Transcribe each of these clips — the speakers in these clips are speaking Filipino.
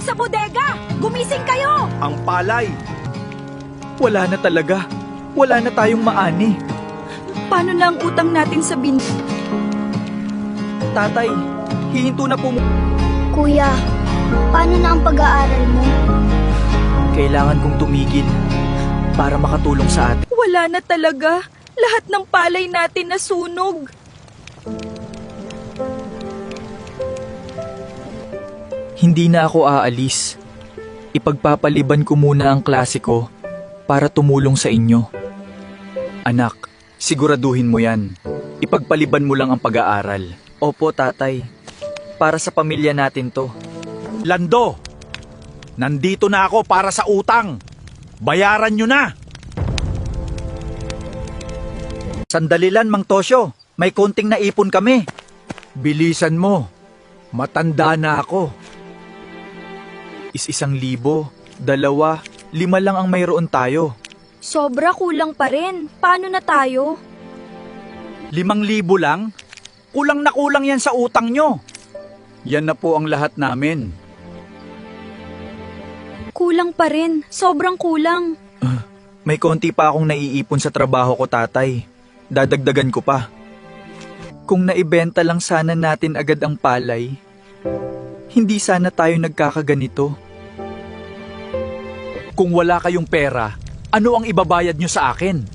Sa bodega! Gumising kayo! Ang palay! Wala na talaga. Wala na tayong maani. Paano na ang utang natin sa Tatay, hihinto na po mo. Kuya, paano na ang pag-aaral mo? Kailangan kong tumigil para makatulong sa atin. Wala na talaga. Lahat ng palay natin nasunog. Hindi na ako aalis. Ipagpapaliban ko muna ang klase ko para tumulong sa inyo. Anak, siguraduhin mo yan. Ipagpaliban mo lang ang pag-aaral. Opo, tatay. Para sa pamilya natin to. Lando, nandito na ako para sa utang. Bayaran nyo na. Sandali lang, Mang Tosyo. May konting naipon kami. Bilisan mo. Matanda na ako. Is-1,000, 2, 5 lang ang mayroon tayo. Sobra kulang pa rin. Paano na tayo? 5,000 lang? Kulang na kulang yan sa utang nyo. Yan na po ang lahat namin. Kulang pa rin. Sobrang kulang. May konti pa akong naiipon sa trabaho ko, tatay. Dadagdagan ko pa. Kung naibenta lang sana natin agad ang palay, hindi sana tayo nagkakaganito. Kung wala kayong pera, ano ang ibabayad nyo sa akin?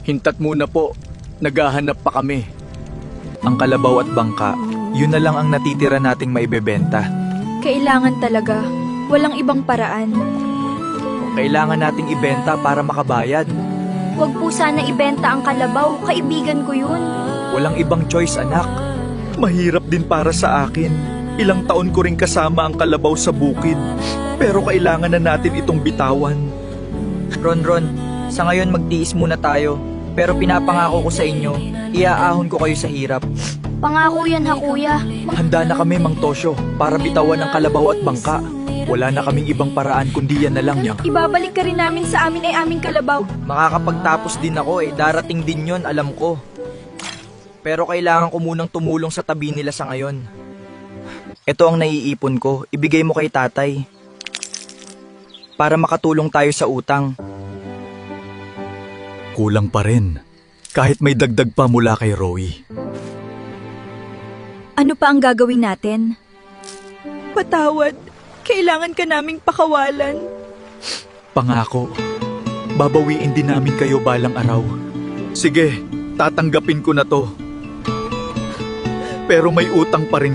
Hintat muna po, naghahanap pa kami. Ang kalabaw at bangka, yun na lang ang natitira nating maibebenta. Kailangan talaga. Walang ibang paraan. Kailangan nating ibenta para makabayad. Huwag po sana ibenta ang kalabaw. Kaibigan ko yun. Walang ibang choice, anak. Mahirap din para sa akin. Ilang taon ko rin kasama ang kalabaw sa bukid. Pero kailangan na natin itong bitawan. Ron, sa ngayon magtiis muna tayo. Pero pinapangako ko sa inyo, iaahon ko kayo sa hirap. Pangako yan ha, kuya. Handa na kami, Mang Tosyo, para bitawan ang kalabaw at bangka. Wala na kaming ibang paraan kundi yan na lang niya. Ibabalik ka rin namin sa amin ay aming kalabaw. Makakapagtapos din ako darating din yon, alam ko. Pero kailangan ko munang tumulong sa tabi nila sa ngayon. Ito ang naiipon ko, ibigay mo kay tatay. Para makatulong tayo sa utang. Kulang pa rin. Kahit may dagdag pa mula kay Roy. Ano pa ang gagawin natin? Patawad. Kailangan ka naming pakawalan. Pangako, babawiin din namin kayo balang araw. Sige, tatanggapin ko na to. Pero may utang pa rin